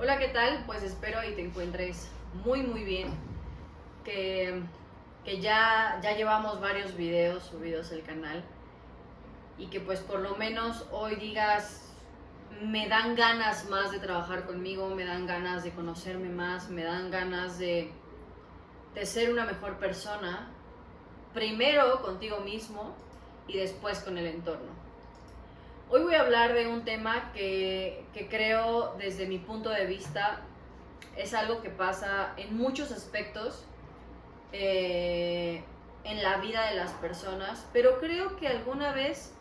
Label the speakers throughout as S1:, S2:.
S1: Hola, ¿qué tal? Pues espero y te encuentres muy bien. Que, que ya llevamos varios videos subidos al canal y que pues por lo menos hoy digas, me dan ganas más de trabajar conmigo, me dan ganas de conocerme más, me dan ganas de ser una mejor persona, primero contigo mismo y después con el entorno. Hoy voy a hablar de un tema que creo desde mi punto de vista es algo que pasa en muchos aspectos en la vida de las personas, pero creo que alguna vez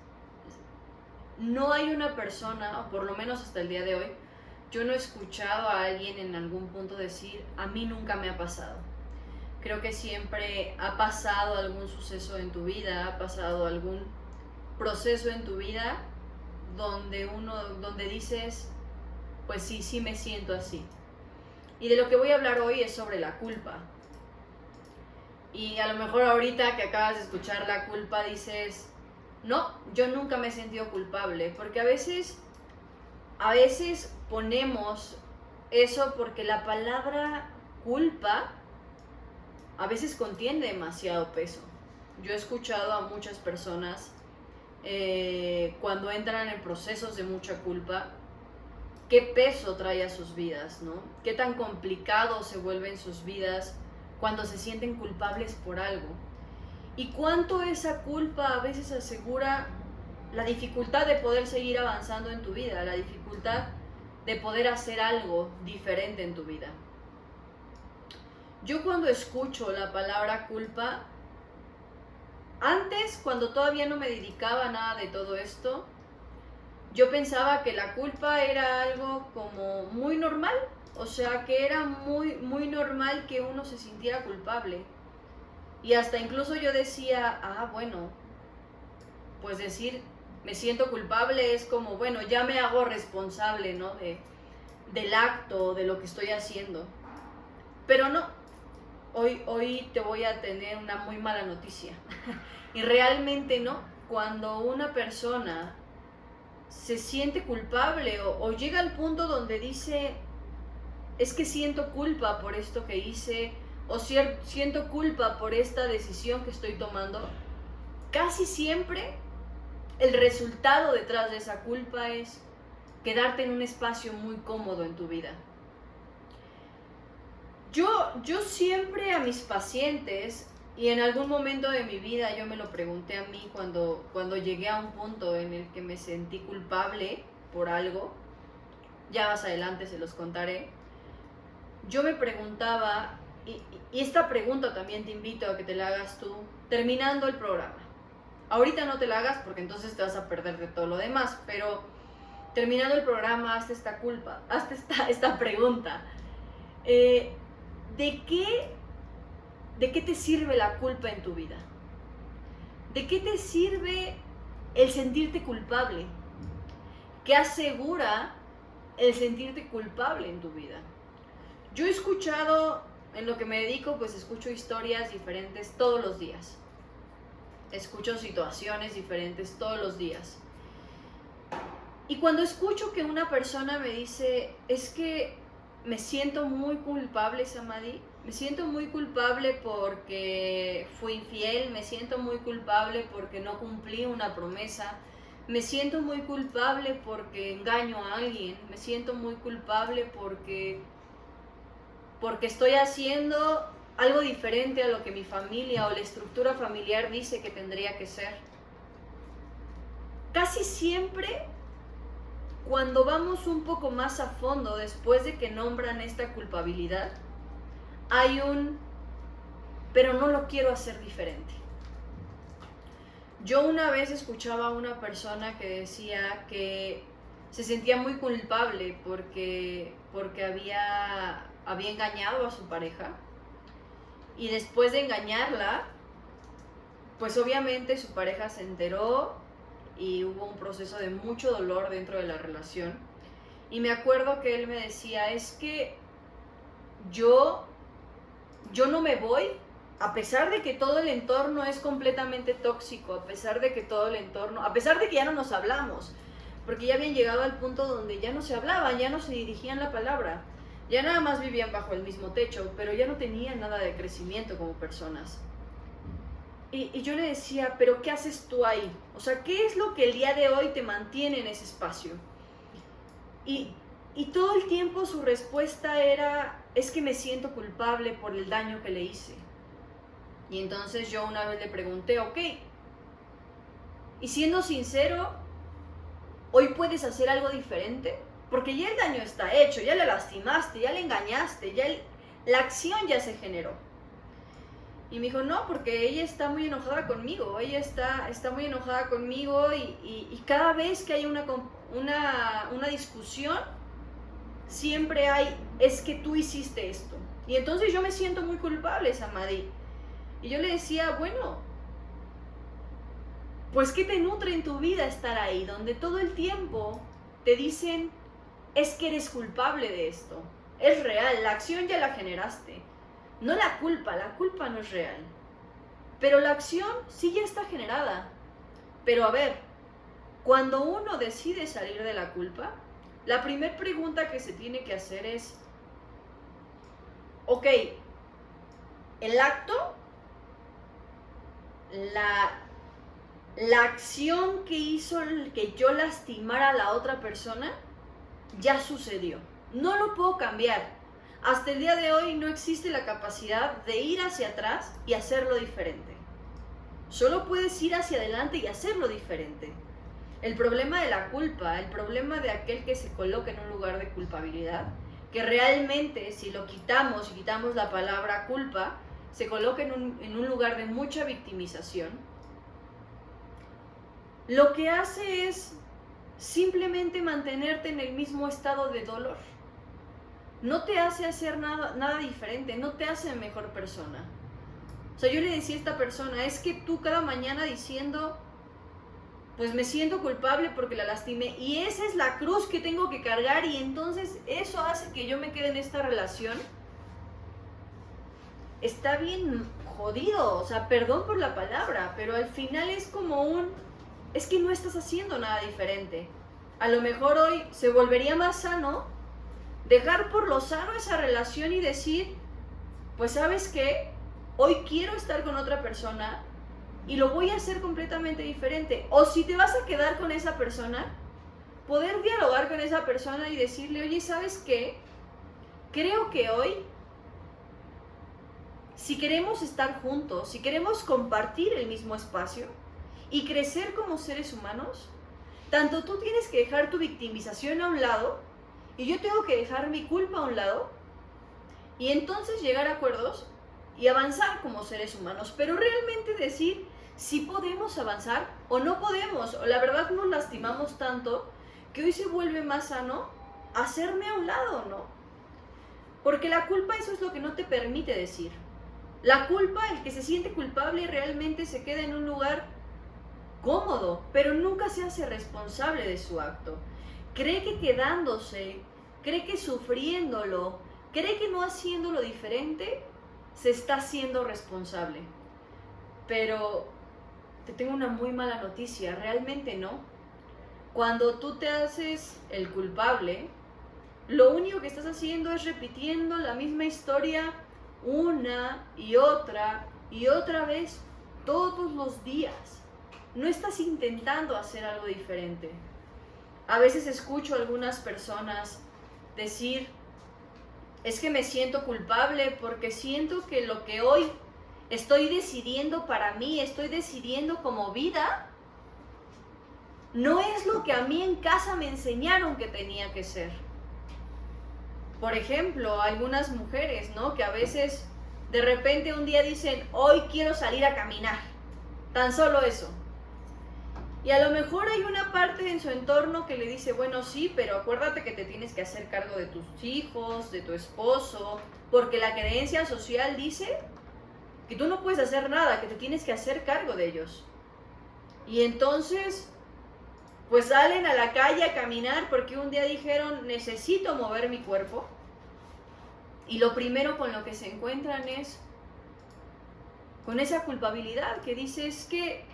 S1: no hay una persona, o por lo menos hasta el día de hoy, yo no he escuchado a alguien en algún punto decir, a mí nunca me ha pasado. Creo que siempre ha pasado algún suceso en tu vida, ha pasado algún proceso en tu vida donde dices, pues sí me siento así. Y de lo que voy a hablar hoy es sobre la culpa. Y a lo mejor ahorita que acabas de escuchar la culpa dices, no, yo nunca me he sentido culpable, porque a veces ponemos eso porque la palabra culpa a veces contiene demasiado peso. Yo he escuchado a muchas personas cuando entran en procesos de mucha culpa, qué peso trae a sus vidas, ¿no? Qué tan complicado se vuelven sus vidas cuando se sienten culpables por algo. Y cuánto esa culpa a veces asegura la dificultad de poder seguir avanzando en tu vida, la dificultad de poder hacer algo diferente en tu vida. Yo cuando escucho la palabra culpa, antes, cuando todavía no me dedicaba a nada de todo esto, yo pensaba que la culpa era algo como muy normal, o sea, que era muy normal que uno se sintiera culpable. Y hasta incluso yo decía, bueno, pues decir, me siento culpable es como, bueno, ya me hago responsable, ¿no? Del acto, de lo que estoy haciendo. Pero no, hoy te voy a tener una muy mala noticia. Y realmente no, cuando una persona se siente culpable o llega al punto donde dice, es que siento culpa por esto que hice, o siento culpa por esta decisión que estoy tomando, casi siempre el resultado detrás de esa culpa es quedarte en un espacio muy cómodo en tu vida. Yo siempre a mis pacientes, y en algún momento de mi vida yo me lo pregunté a mí cuando llegué a un punto en el que me sentí culpable por algo, ya más adelante se los contaré, yo me preguntaba, y esta pregunta también te invito a que te la hagas tú terminando el programa. Ahorita no te la hagas porque entonces te vas a perder de todo lo demás, pero terminando el programa, hazte esta pregunta. ¿De qué te sirve la culpa en tu vida? ¿De qué te sirve el sentirte culpable? ¿Qué asegura el sentirte culpable en tu vida? Yo he escuchado, en lo que me dedico, pues escucho historias diferentes todos los días. Escucho situaciones diferentes todos los días. Y cuando escucho que una persona me dice, es que me siento muy culpable, Samadhi, me siento muy culpable porque fui infiel, me siento muy culpable porque no cumplí una promesa, me siento muy culpable porque engaño a alguien, me siento muy culpable porque estoy haciendo algo diferente a lo que mi familia o la estructura familiar dice que tendría que ser. Casi siempre, cuando vamos un poco más a fondo después de que nombran esta culpabilidad, hay pero no lo quiero hacer diferente. Yo una vez escuchaba a una persona que decía que se sentía muy culpable porque había engañado a su pareja, y después de engañarla, pues obviamente su pareja se enteró y hubo un proceso de mucho dolor dentro de la relación. Y me acuerdo que él me decía, es que yo no me voy, a pesar de que todo el entorno es completamente tóxico, a pesar de que ya no nos hablamos, porque ya habían llegado al punto donde ya no se hablaban, ya no se dirigían la palabra, ya nada más vivían bajo el mismo techo, pero ya no tenían nada de crecimiento como personas. Y yo le decía, pero ¿qué haces tú ahí? O sea, ¿qué es lo que el día de hoy te mantiene en ese espacio? Y todo el tiempo su respuesta era, es que me siento culpable por el daño que le hice. Y entonces yo una vez le pregunté, ok, y siendo sincero, ¿hoy puedes hacer algo diferente? Porque ya el daño está hecho, ya le lastimaste, ya le engañaste, la acción ya se generó. Y me dijo, no, porque ella está muy enojada conmigo, ella está muy enojada conmigo y cada vez que hay una discusión, siempre hay, es que tú hiciste esto. Y entonces yo me siento muy culpable, Samadhi. Y yo le decía, bueno, pues ¿qué te nutre en tu vida estar ahí? Donde todo el tiempo te dicen, es que eres culpable de esto. Es real, la acción ya la generaste. No la culpa no es real. Pero la acción sí ya está generada. Pero a ver, cuando uno decide salir de la culpa, la primera pregunta que se tiene que hacer es, ok, el acto, la acción que hizo que yo lastimara a la otra persona, ya sucedió. No lo puedo cambiar. Hasta el día de hoy no existe la capacidad de ir hacia atrás y hacerlo diferente. Solo puedes ir hacia adelante y hacerlo diferente. El problema de la culpa, el problema de aquel que se coloca en un lugar de culpabilidad, que realmente si lo quitamos y quitamos la palabra culpa, se coloca en un lugar de mucha victimización, lo que hace es simplemente mantenerte en el mismo estado de dolor. No te hace hacer nada diferente, no te hace mejor persona. O sea, yo le decía a esta persona, es que tú cada mañana diciendo, pues me siento culpable porque la lastimé y esa es la cruz que tengo que cargar y entonces eso hace que yo me quede en esta relación. Está bien jodido, o sea, perdón por la palabra, pero al final es como es que no estás haciendo nada diferente. A lo mejor hoy se volvería más sano dejar por lo sano esa relación y decir, pues ¿sabes qué? Hoy quiero estar con otra persona y lo voy a hacer completamente diferente. O si te vas a quedar con esa persona, poder dialogar con esa persona y decirle, oye, ¿sabes qué? Creo que hoy, si queremos estar juntos, si queremos compartir el mismo espacio y crecer como seres humanos, tanto tú tienes que dejar tu victimización a un lado y yo tengo que dejar mi culpa a un lado y entonces llegar a acuerdos y avanzar como seres humanos, pero realmente decir si podemos avanzar o no podemos, o la verdad nos lastimamos tanto que hoy se vuelve más sano hacerme a un lado, ¿no? Porque la culpa, eso es lo que no te permite decir. La culpa, el que se siente culpable realmente se queda en un lugar cómodo, pero nunca se hace responsable de su acto. Cree que quedándose, cree que sufriéndolo, cree que no haciéndolo diferente, se está haciendo responsable. Pero te tengo una muy mala noticia, realmente no. Cuando tú te haces el culpable, lo único que estás haciendo es repitiendo la misma historia una y otra vez todos los días. No estás intentando hacer algo diferente. A veces escucho a algunas personas decir, es que me siento culpable porque siento que lo que hoy estoy decidiendo para mí, estoy decidiendo como vida, no es lo que a mí en casa me enseñaron que tenía que ser. Por ejemplo, algunas mujeres, ¿no? Que a veces de repente un día dicen, hoy quiero salir a caminar. Tan solo eso. Y a lo mejor hay una parte en su entorno que le dice, bueno, sí, pero acuérdate que te tienes que hacer cargo de tus hijos, de tu esposo, porque la creencia social dice que tú no puedes hacer nada, que te tienes que hacer cargo de ellos. Y entonces, pues salen a la calle a caminar porque un día dijeron, necesito mover mi cuerpo. Y lo primero con lo que se encuentran es con esa culpabilidad que dice, es que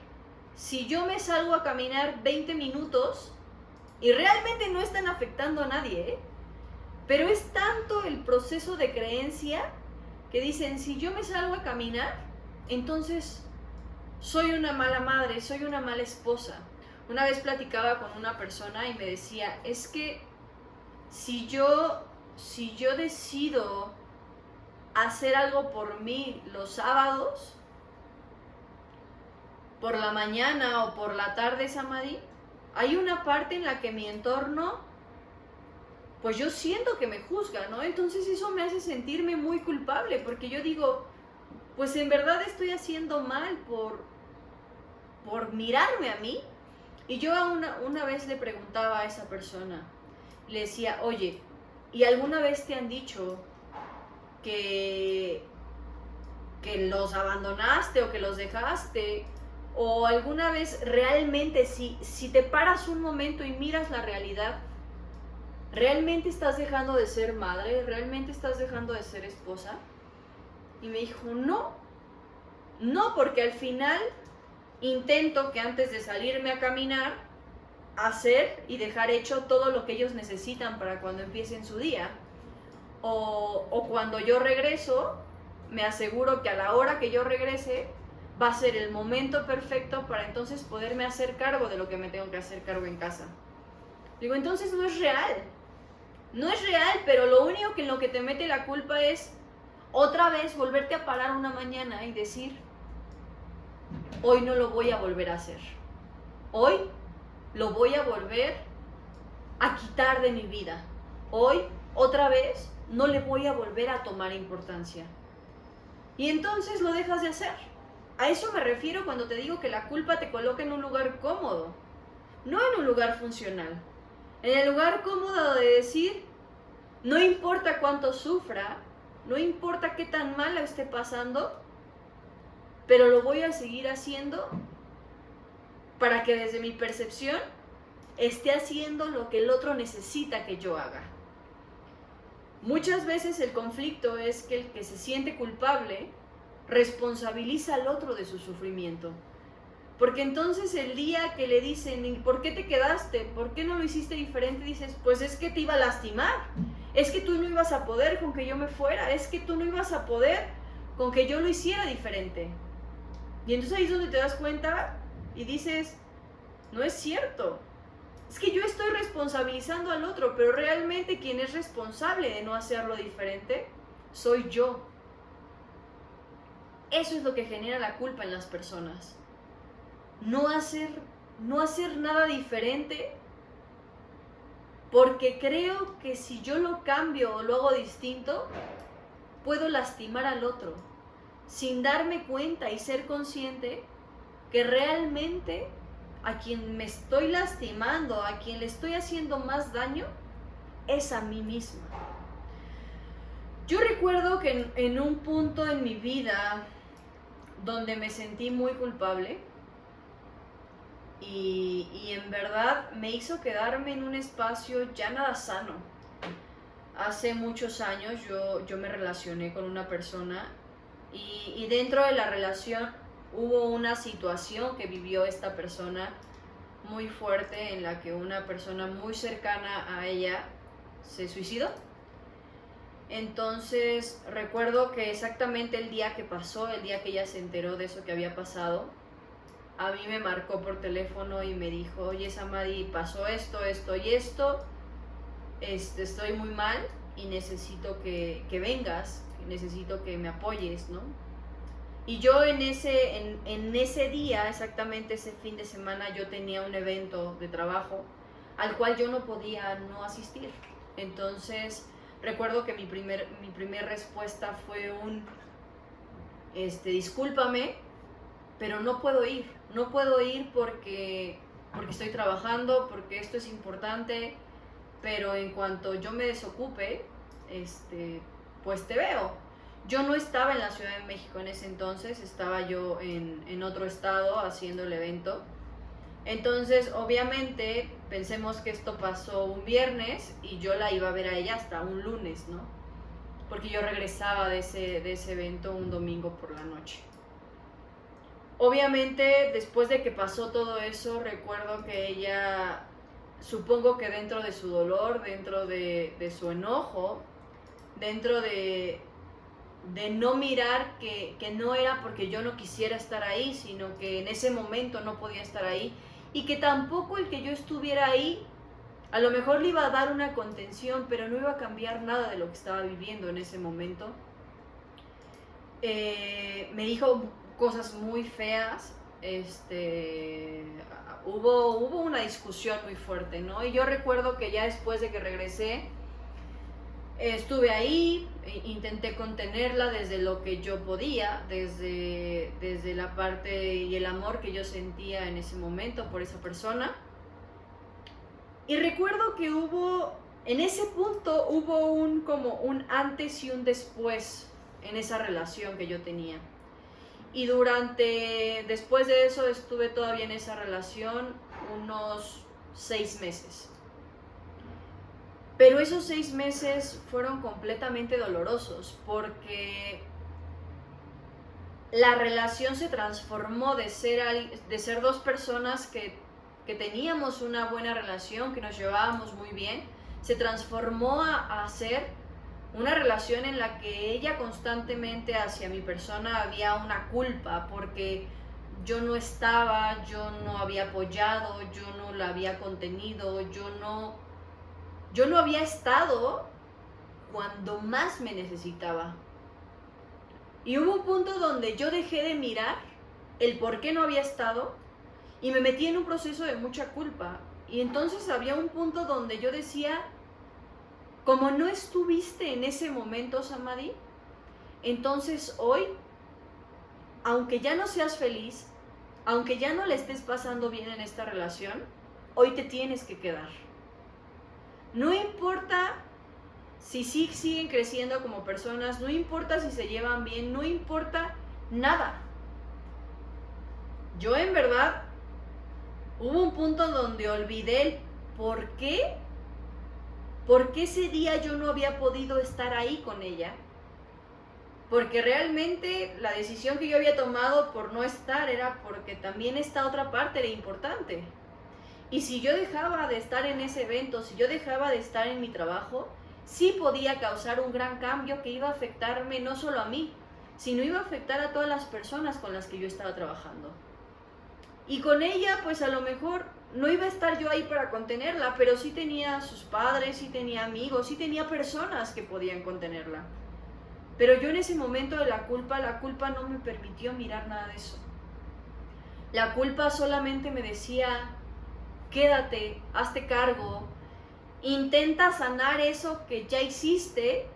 S1: si yo me salgo a caminar 20 minutos, Y realmente no están afectando a nadie, ¿eh? Pero es tanto el proceso de creencia que dicen, si yo me salgo a caminar, entonces soy una mala madre, soy una mala esposa. Una vez platicaba con una persona y me decía, es que si yo decido hacer algo por mí los sábados, por la mañana o por la tarde, Samadhi, hay una parte en la que mi entorno, pues yo siento que me juzga, ¿no? Entonces eso me hace sentirme muy culpable, porque yo digo, pues en verdad estoy haciendo mal por mirarme a mí. Y yo una vez le preguntaba a esa persona, le decía, oye, ¿y alguna vez te han dicho que los abandonaste o que los dejaste? O alguna vez realmente, si te paras un momento y miras la realidad, ¿realmente estás dejando de ser madre? ¿Realmente estás dejando de ser esposa? Y me dijo, no, porque al final intento que antes de salirme a caminar, hacer y dejar hecho todo lo que ellos necesitan para cuando empiecen su día. O cuando yo regreso, me aseguro que a la hora que yo regrese va a ser el momento perfecto para entonces poderme hacer cargo de lo que me tengo que hacer cargo en casa. Digo, entonces no es real. No es real, pero lo único que en lo que te mete la culpa es otra vez volverte a parar una mañana y decir, hoy no lo voy a volver a hacer. Hoy lo voy a volver a quitar de mi vida. Hoy, otra vez, no le voy a volver a tomar importancia. Y entonces lo dejas de hacer. A eso me refiero cuando te digo que la culpa te coloca en un lugar cómodo, no en un lugar funcional. En el lugar cómodo de decir, no importa cuánto sufra, no importa qué tan mal la esté pasando, pero lo voy a seguir haciendo para que desde mi percepción esté haciendo lo que el otro necesita que yo haga. Muchas veces el conflicto es que el que se siente culpable responsabiliza al otro de su sufrimiento. Porque entonces el día que le dicen, ¿por qué te quedaste? ¿Por qué no lo hiciste diferente? Dices, pues es que te iba a lastimar. Es que tú no ibas a poder con que yo me fuera. Es que tú no ibas a poder con que yo lo hiciera diferente. Y entonces ahí es donde te das cuenta y dices, no es cierto. Es que yo estoy responsabilizando al otro, pero realmente quien es responsable de no hacerlo diferente soy yo. Eso es lo que genera la culpa en las personas. No hacer nada diferente, porque creo que si yo lo cambio o lo hago distinto, puedo lastimar al otro, sin darme cuenta y ser consciente que realmente a quien me estoy lastimando, a quien le estoy haciendo más daño, es a mí misma. Yo recuerdo que en un punto en mi vida donde me sentí muy culpable y en verdad me hizo quedarme en un espacio ya nada sano. Hace muchos años yo me relacioné con una persona y dentro de la relación hubo una situación que vivió esta persona muy fuerte en la que una persona muy cercana a ella se suicidó. Entonces recuerdo que exactamente el día que pasó, el día que ella se enteró de eso que había pasado, a mí me marcó por teléfono y me dijo, oye Samadhi, pasó esto, esto y esto, estoy muy mal y necesito que vengas, necesito que me apoyes, ¿no? Y yo en ese día, exactamente ese fin de semana, yo tenía un evento de trabajo al cual yo no podía no asistir. Entonces recuerdo que mi primer respuesta fue discúlpame, pero no puedo ir porque estoy trabajando, porque esto es importante, pero en cuanto yo me desocupe, pues te veo. Yo no estaba en la Ciudad de México en ese entonces, estaba yo en otro estado haciendo el evento. Entonces, obviamente, pensemos que esto pasó un viernes y yo la iba a ver a ella hasta un lunes, ¿no? Porque yo regresaba de ese evento un domingo por la noche. Obviamente, después de que pasó todo eso, recuerdo que ella supongo que dentro de su dolor, dentro de su enojo, dentro de no mirar que no era porque yo no quisiera estar ahí, sino que en ese momento no podía estar ahí, y que tampoco el que yo estuviera ahí a lo mejor le iba a dar una contención, pero no iba a cambiar nada de lo que estaba viviendo en ese momento. Me dijo cosas muy feas, hubo una discusión muy fuerte, ¿no? Y yo recuerdo que ya después de que regresé, estuve ahí, intenté contenerla desde lo que yo podía, desde la parte y el amor que yo sentía en ese momento por esa persona. Y recuerdo que en ese punto hubo como un antes y un después en esa relación que yo tenía. Y después de eso estuve todavía en esa relación unos 6 meses. Pero esos 6 meses fueron completamente dolorosos porque la relación se transformó de ser dos personas que teníamos una buena relación, que nos llevábamos muy bien, se transformó a ser una relación en la que ella constantemente hacia mi persona había una culpa porque yo no estaba, yo no había apoyado, yo no la había contenido, yo no había estado cuando más me necesitaba. Y hubo un punto donde yo dejé de mirar el por qué no había estado y me metí en un proceso de mucha culpa. Y entonces había un punto donde yo decía, como no estuviste en ese momento, Samadhi, entonces hoy, aunque ya no seas feliz, aunque ya no le estés pasando bien en esta relación, hoy te tienes que quedar. No importa si siguen creciendo como personas, no importa si se llevan bien, no importa nada. Yo en verdad hubo un punto donde olvidé el por qué ese día yo no había podido estar ahí con ella. Porque realmente la decisión que yo había tomado por no estar era porque también esta otra parte era importante. Y si yo dejaba de estar en ese evento, si yo dejaba de estar en mi trabajo, sí podía causar un gran cambio que iba a afectarme no solo a mí, sino iba a afectar a todas las personas con las que yo estaba trabajando. Y con ella, pues a lo mejor no iba a estar yo ahí para contenerla, pero sí tenía sus padres, sí tenía amigos, sí tenía personas que podían contenerla. Pero yo en ese momento de la culpa no me permitió mirar nada de eso. La culpa solamente me decía, quédate, hazte cargo, intenta sanar eso que ya hiciste,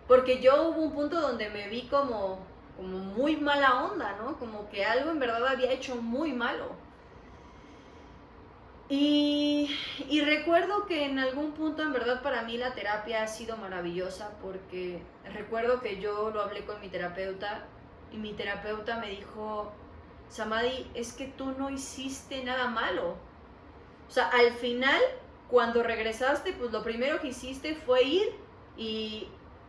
S1: porque yo hubo un punto donde me vi como muy mala onda, ¿no? Como que algo en verdad había hecho muy malo. Y recuerdo que en algún punto en verdad para mí la terapia ha sido maravillosa porque recuerdo que yo lo hablé con mi terapeuta y mi terapeuta me dijo, Samadhi, es que tú no hiciste nada malo. O sea, al final, cuando regresaste, pues lo primero que hiciste fue ir y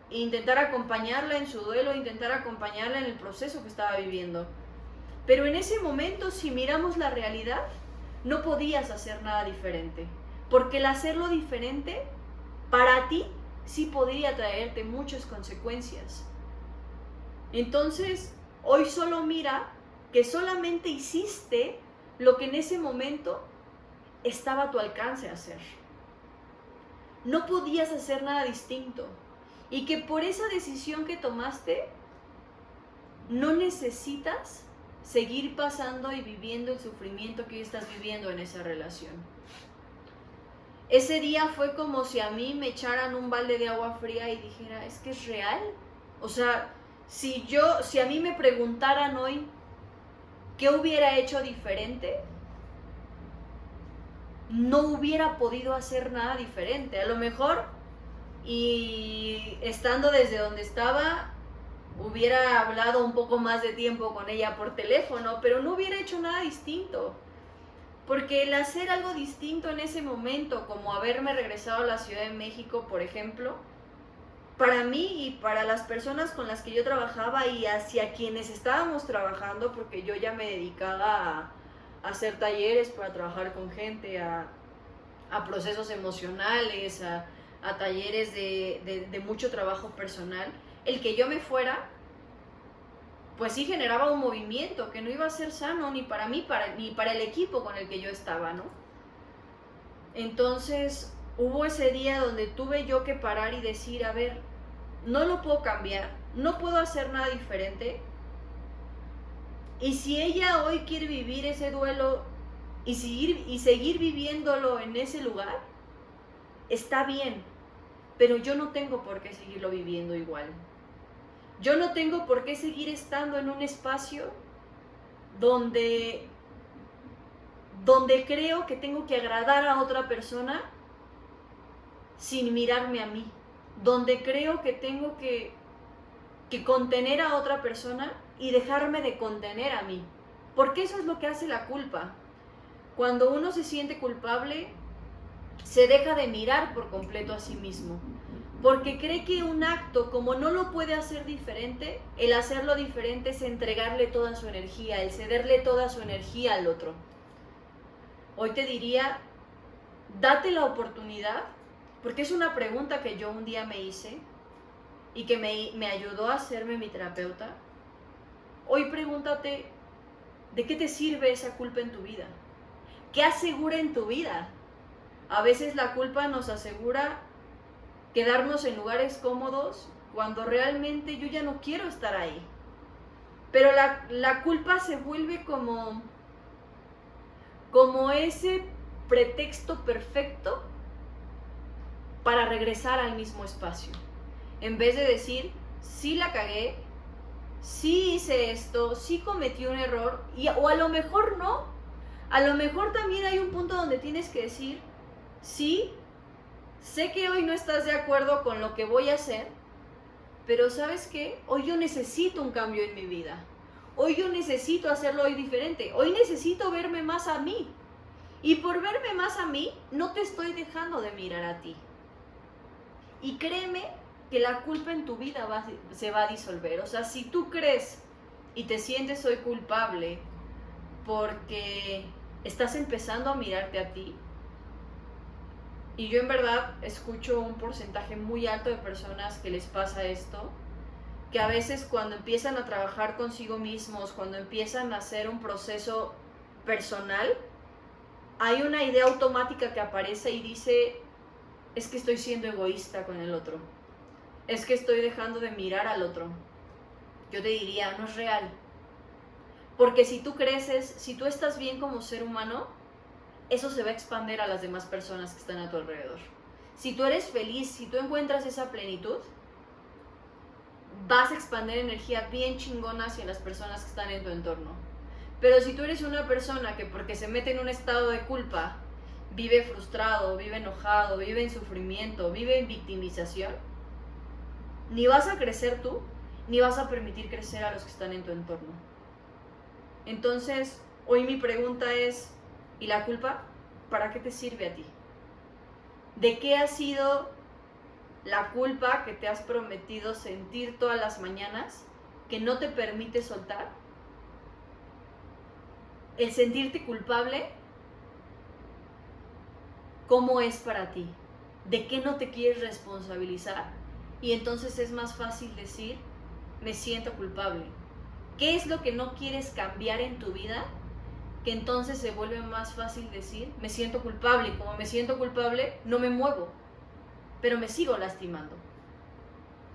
S1: intentar acompañarla en su duelo, intentar acompañarla en el proceso que estaba viviendo. Pero en ese momento, si miramos la realidad, no podías hacer nada diferente, porque el hacerlo diferente para ti sí podría traerte muchas consecuencias. Entonces, hoy solo mira que solamente hiciste lo que en ese momento estaba a tu alcance hacer. No podías hacer nada distinto y que por esa decisión que tomaste no necesitas seguir pasando y viviendo el sufrimiento que hoy estás viviendo en esa relación. Ese día fue como si a mí me echaran un balde de agua fría y dijera, ¿es que es real? O sea, si a mí me preguntaran hoy qué hubiera hecho diferente, no hubiera podido hacer nada diferente. A lo mejor, y estando desde donde estaba, hubiera hablado un poco más de tiempo con ella por teléfono, pero no hubiera hecho nada distinto. Porque el hacer algo distinto en ese momento, como haberme regresado a la Ciudad de México, por ejemplo, para mí y para las personas con las que yo trabajaba y hacia quienes estábamos trabajando, porque yo ya me dedicaba a hacer talleres para trabajar con gente, a a procesos emocionales, a talleres de mucho trabajo personal, el que yo me fuera, pues sí generaba un movimiento que no iba a ser sano ni para mí, ni para el equipo con el que yo estaba, ¿no? Entonces hubo ese día donde tuve yo que parar y decir, a ver, no lo puedo cambiar, no puedo hacer nada diferente. Y si ella hoy quiere vivir ese duelo y seguir viviéndolo en ese lugar, está bien, pero yo no tengo por qué seguirlo viviendo igual. Yo no tengo por qué seguir estando en un espacio donde creo que tengo que agradar a otra persona sin mirarme a mí, donde creo que tengo que contener a otra persona y dejarme de contener a mí, porque eso es lo que hace la culpa. Cuando uno se siente culpable, se deja de mirar por completo a sí mismo, porque cree que un acto, como no lo puede hacer diferente, el hacerlo diferente es entregarle toda su energía, el cederle toda su energía al otro. Hoy te diría, date la oportunidad, porque es una pregunta que yo un día me hice y que me ayudó a hacerme mi terapeuta. Hoy pregúntate, ¿de qué te sirve esa culpa en tu vida? ¿Qué asegura en tu vida? A veces la culpa nos asegura quedarnos en lugares cómodos cuando realmente yo ya no quiero estar ahí. Pero la culpa se vuelve como ese pretexto perfecto para regresar al mismo espacio. En vez de decir, sí la cagué, sí hice esto, sí cometí un error, o a lo mejor no. A lo mejor también hay un punto donde tienes que decir, sí, sé que hoy no estás de acuerdo con lo que voy a hacer, pero ¿sabes qué? Hoy yo necesito un cambio en mi vida. Hoy yo necesito hacerlo hoy diferente. Hoy necesito verme más a mí. Y por verme más a mí, no te estoy dejando de mirar a ti. Y créeme que la culpa en tu vida se va a disolver. O sea, si tú crees y te sientes hoy culpable porque estás empezando a mirarte a ti, y yo en verdad escucho un porcentaje muy alto de personas que les pasa esto, que a veces cuando empiezan a trabajar consigo mismos, cuando empiezan a hacer un proceso personal, hay una idea automática que aparece y dice, es que estoy siendo egoísta con el otro, es que estoy dejando de mirar al otro. Yo te diría, no es real. Porque si tú creces, si tú estás bien como ser humano, eso se va a expandir a las demás personas que están a tu alrededor. Si tú eres feliz, si tú encuentras esa plenitud, vas a expandir energía bien chingona hacia las personas que están en tu entorno. Pero si tú eres una persona que porque se mete en un estado de culpa, vive frustrado, vive enojado, vive en sufrimiento, vive en victimización, ni vas a crecer tú, ni vas a permitir crecer a los que están en tu entorno. Entonces, hoy mi pregunta es, ¿y la culpa para qué te sirve a ti? ¿De qué ha sido la culpa que te has prometido sentir todas las mañanas que no te permite soltar? El sentirte culpable, ¿cómo es para ti? ¿De qué no te quieres responsabilizar? Y entonces es más fácil decir, me siento culpable. ¿Qué es lo que no quieres cambiar en tu vida? Que entonces se vuelve más fácil decir, me siento culpable, y como me siento culpable, no me muevo, pero me sigo lastimando.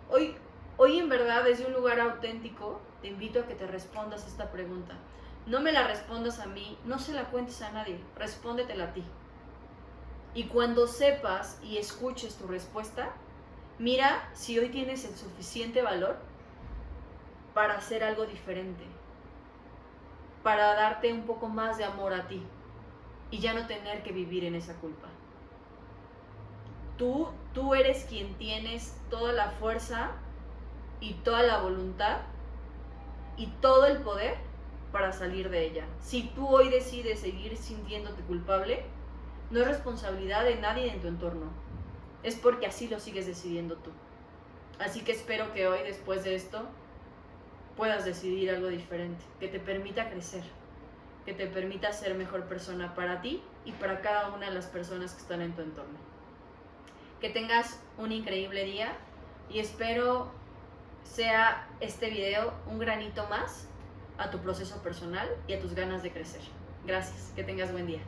S1: Hoy en verdad, desde un lugar auténtico, te invito a que te respondas esta pregunta. No me la respondas a mí, no se la cuentes a nadie, respóndetela a ti. Y cuando sepas y escuches tu respuesta, mira si hoy tienes el suficiente valor para hacer algo diferente, para darte un poco más de amor a ti y ya no tener que vivir en esa culpa. Tú eres quien tienes toda la fuerza y toda la voluntad y todo el poder para salir de ella. Si tú hoy decides seguir sintiéndote culpable, no es responsabilidad de nadie en tu entorno, es porque así lo sigues decidiendo tú. Así que espero que hoy, después de esto, puedas decidir algo diferente, que te permita crecer, que te permita ser mejor persona para ti y para cada una de las personas que están en tu entorno. Que tengas un increíble día y espero sea este video un granito más a tu proceso personal y a tus ganas de crecer. Gracias, que tengas buen día.